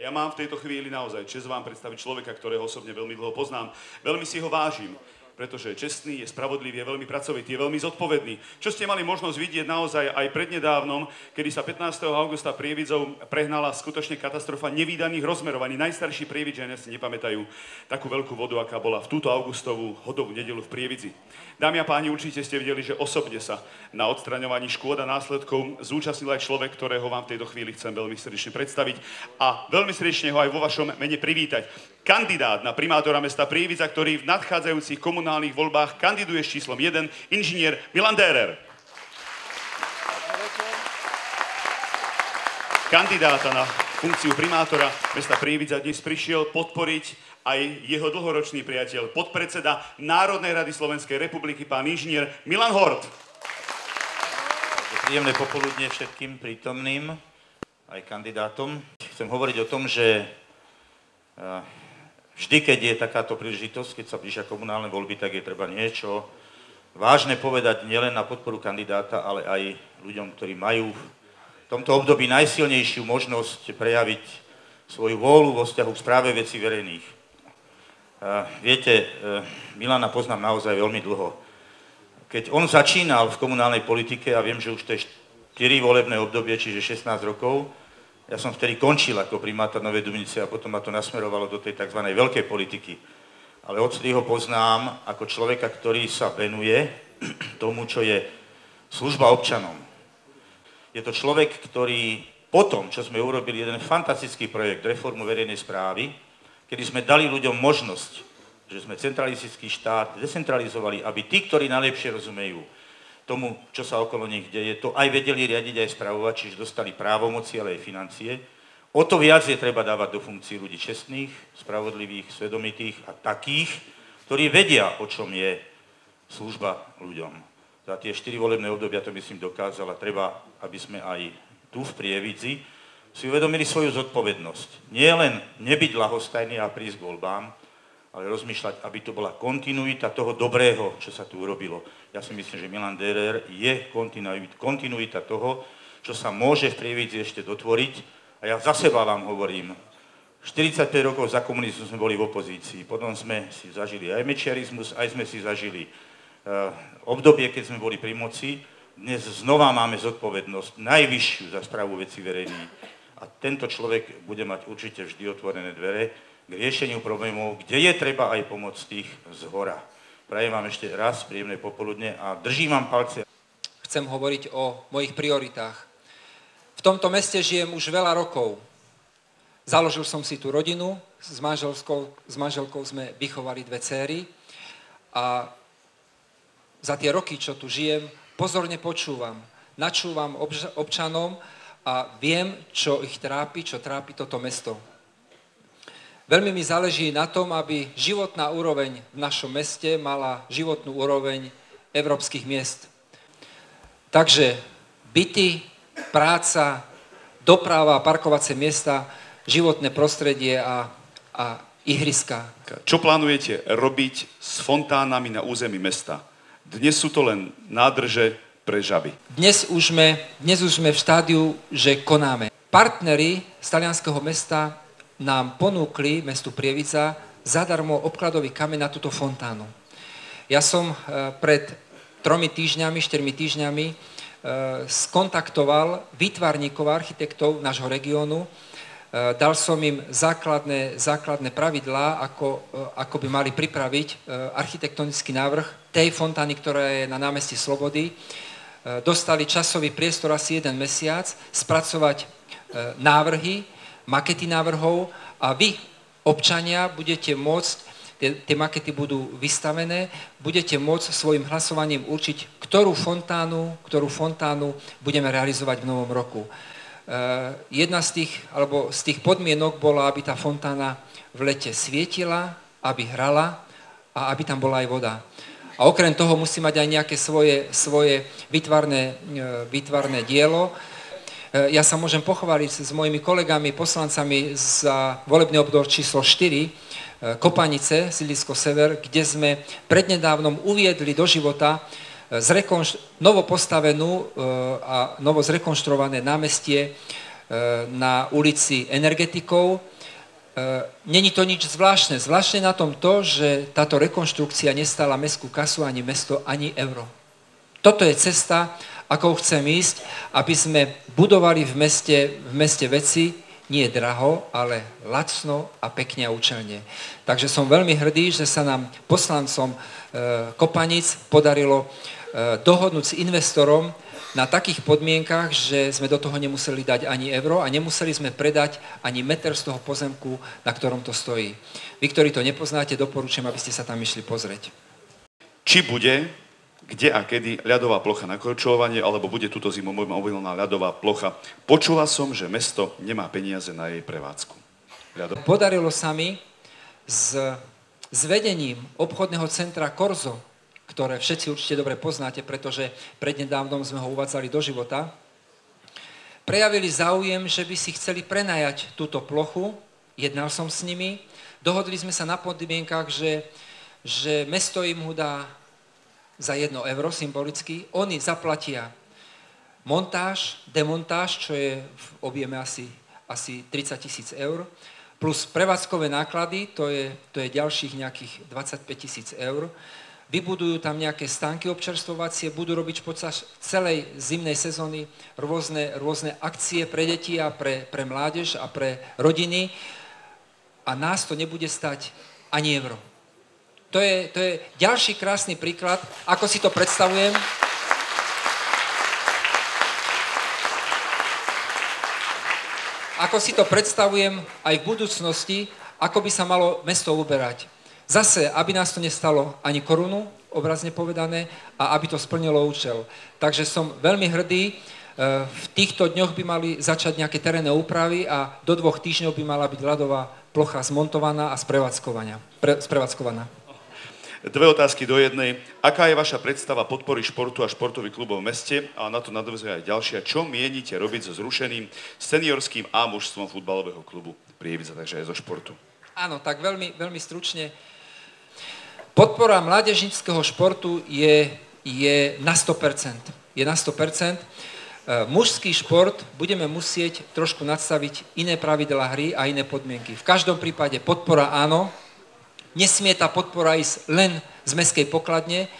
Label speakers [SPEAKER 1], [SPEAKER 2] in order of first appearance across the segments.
[SPEAKER 1] Ja mám v tejto chvíli naozaj česť vám predstaviť človeka, ktorého osobne veľmi dlho poznám. Veľmi si ho vážim, pretože je čestný, je spravodlivý, je veľmi pracovitý, je veľmi zodpovedný. Čo ste mali možnosť vidieť naozaj aj prednedávnom, kedy sa 15. augusta Prievidzou prehnala skutočne katastrofa nevídaných rozmerov. Ani najstarší prievidžania si nepamätajú takú veľkú vodu, aká bola v túto augustovú hodovú nedeľu v Prievidzi. Dámy a páni, určite ste videli, že osobne sa na odstraňovaní škôd a následkov zúčastnil aj človek, ktorého vám v tejto chvíli chcem veľmi srdečne predstaviť a veľmi srdečne ho aj vo vašom mene privítať. Kandidát na primátora mesta Prievidza, ktorý v nadchádzajúcich komunálnych voľbách kandiduje s číslom 1, inžinier Milan Dörer. Kandidáta na funkciu primátora mesta Prievidza dnes prišiel podporiť aj jeho dlhoročný priateľ, podpredseda Národnej rady Slovenskej republiky, pán inžinier Milan Hort.
[SPEAKER 2] Príjemné popoludne všetkým prítomným, aj kandidátom. Chcem hovoriť o tom, že vždy, keď je takáto príležitosť, keď sa blížia komunálne voľby, tak je treba niečo vážne povedať nielen na podporu kandidáta, ale aj ľuďom, ktorí majú v tomto období najsilnejšiu možnosť prejaviť svoju vôľu vo vzťahu k správe vecí verejných. Viete, Milana poznám naozaj veľmi dlho. Keď on začínal v komunálnej politike, a viem, že už to je 4 volebné obdobie, čiže 16 rokov, ja som vtedy končil ako primátor Novej Dubnice a potom ma to nasmerovalo do tej tzv. Veľkej politiky. Ale odtedy ho poznám ako človeka, ktorý sa venuje tomu, čo je služba občanom. Je to človek, ktorý potom, čo sme urobili jeden fantastický projekt reformu verejnej správy, kedy sme dali ľuďom možnosť, že sme centralistický štát decentralizovali, aby tí, ktorí najlepšie rozumejú tomu, čo sa okolo nich deje, to aj vedeli riadiť, aj spravovať, čiže dostali právomoci, ale aj financie. O to viac je treba dávať do funkcií ľudí čestných, spravodlivých, svedomitých a takých, ktorí vedia, o čom je služba ľuďom. Za tie 4 volebné obdobia to, myslím, dokázala. Treba, aby sme aj tu v Prievidzi si uvedomili svoju zodpovednosť. Nie len nebyť ľahostajný a prísť k voľbám, ale rozmýšľať, aby to bola kontinuita toho dobrého, čo sa tu urobilo. Ja si myslím, že Milan Dörer je kontinuita toho, čo sa môže v Prievidzi ešte dotvoriť. A ja za seba vám hovorím, 45 rokov za komunizmu sme boli v opozícii, potom sme si zažili aj mečiarizmus, aj sme si zažili obdobie, keď sme boli pri moci. Dnes znova máme zodpovednosť najvyššiu za správu vecí verejných. A tento človek bude mať určite vždy otvorené dvere k riešeniu problémov, kde je treba aj pomôcť tých zhora. Prajem vám ešte raz príjemné popoludne a držím vám palce.
[SPEAKER 3] Chcem hovoriť o mojich prioritách. V tomto meste žijem už veľa rokov. Založil som si tú rodinu, s manželkou sme vychovali 2 dcéry a za tie roky, čo tu žijem, pozorne počúvam, načúvam občanom a viem, čo ich trápi, čo trápi toto mesto. Veľmi mi záleží na tom, aby životná úroveň v našom meste mala životnú úroveň európskych miest. Takže byty, práca, doprava, parkovacie miesta, životné prostredie a ihriska.
[SPEAKER 1] Čo plánujete robiť s fontánami na území mesta? Dnes sú to len nádrže pre žaby.
[SPEAKER 3] Dnes už sme v štádiu, že konáme. Partneri z talianskeho mesta nám ponúkli mestu Prievidza zadarmo obkladový kameň na túto fontánu. Ja som pred 4 týždňami skontaktoval výtvarníkov a architektov nášho regiónu. Dal som im základné pravidlá, ako by mali pripraviť architektonický návrh tej fontány, ktorá je na námestí Slobody. Dostali časový priestor asi 1 mesiac spracovať návrhy, makety návrhov a vy, občania, budete môcť, tie makety budú vystavené, budete môcť svojim hlasovaním určiť, ktorú fontánu budeme realizovať v novom roku. Jedna z tých podmienok bola, aby tá fontána v lete svietila, aby hrala a aby tam bola aj voda. A okrem toho musí mať aj nejaké svoje výtvarné dielo. Ja sa môžem pochváliť s mojimi kolegami, poslancami za volebný obdobie číslo 4, Kopanice, sídlisko Sever, kde sme prednedávnom uviedli do života novopostavenú a novo zrekonštruované námestie na ulici Energetikov. Není to nič zvláštne. Zvláštne na tom to, že táto rekonštrukcia nestála mestskú kasu ani mesto, ani euro. Toto je cesta, akou chcem ísť, aby sme budovali v meste veci, nie draho, ale lacno a pekne a účelne. Takže som veľmi hrdý, že sa nám poslancom Kopanic podarilo dohodnúť s investorom na takých podmienkach, že sme do toho nemuseli dať ani euro a nemuseli sme predať ani meter z toho pozemku, na ktorom to stojí. Vy, ktorí to nepoznáte, doporučujem, aby ste sa tam išli pozrieť.
[SPEAKER 1] Či bude, kde a kedy ľadová plocha na korčulovanie, alebo bude túto zimu mobilná ľadová plocha. Počula som, že mesto nemá peniaze na jej prevádzku.
[SPEAKER 3] Podarilo sa mi s vedením obchodného centra Korzo, ktoré všetci určite dobre poznáte, pretože prednedávnom sme ho uvádzali do života, prejavili záujem, že by si chceli prenajať túto plochu. Jednal som s nimi, dohodli sme sa na podmienkach, že mesto im ho dá za 1 euro symbolicky, oni zaplatia montáž, demontáž, čo je v objeme asi 30 000 eur, plus prevádzkové náklady, to je ďalších nejakých 25 000 eur. Vybudujú tam nejaké stánky občerstvovacie, budú robiť počas celej zimnej sezóny rôzne akcie pre deti a pre mládež a pre rodiny a nás to nebude stať ani euro. To je ďalší krásny príklad, ako si to predstavujem. Ako si to predstavujem aj v budúcnosti, ako by sa malo mesto uberať. Zase, aby nás to nestalo ani korunu, obrazne povedané, a aby to splnilo účel. Takže som veľmi hrdý, v týchto dňoch by mali začať nejaké terénne úpravy a do 2 týždňov by mala byť ľadová plocha zmontovaná a sprevádzkovaná.
[SPEAKER 1] 2 otázky do jednej. Aká je vaša predstava podpory športu a športových klubov v meste? A na to nadväzuje aj ďalšia. Čo mienite robiť so zrušeným seniorským A mužstvom futbalového klubu Prievidza, takže aj zo športu?
[SPEAKER 3] Áno, tak veľmi, veľmi stručne. Podpora mládežníckeho športu je na 100%. Je na 100%. Mužský šport budeme musieť trošku nadstaviť iné pravidlá hry a iné podmienky. V každom prípade podpora áno. Nesmie tá podpora ísť len z mestskej pokladne.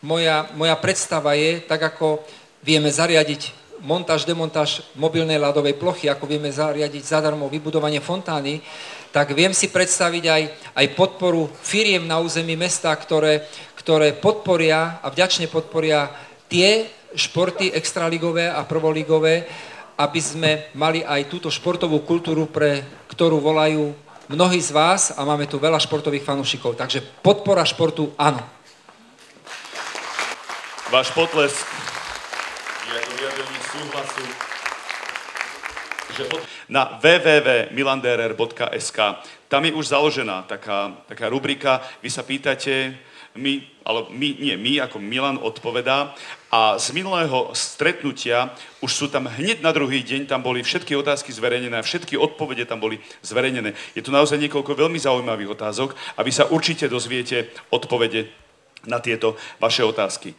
[SPEAKER 3] Moja predstava je, tak ako vieme zariadiť montáž, demontáž mobilnej ľadovej plochy, ako vieme zariadiť zadarmo vybudovanie fontány, tak viem si predstaviť aj podporu firiem na území mesta, ktoré podporia a vďačne podporia tie športy extraligové a prvoligové, aby sme mali aj túto športovú kultúru, pre ktorú volajú mnohí z vás a máme tu veľa športových fanúšikov. Takže podpora športu áno.
[SPEAKER 1] Váš potlesk je ako vyjadrenie súhlasu, že na www.milanderer.sk tam je už založená taká rubrika, vy sa pýtate, my ako Milan odpovedá a z minulého stretnutia už sú tam hneď na druhý deň, tam boli všetky otázky zverejnené a všetky odpovede tam boli zverejnené. Je tu naozaj niekoľko veľmi zaujímavých otázok a vy sa určite dozviete odpovede na tieto vaše otázky.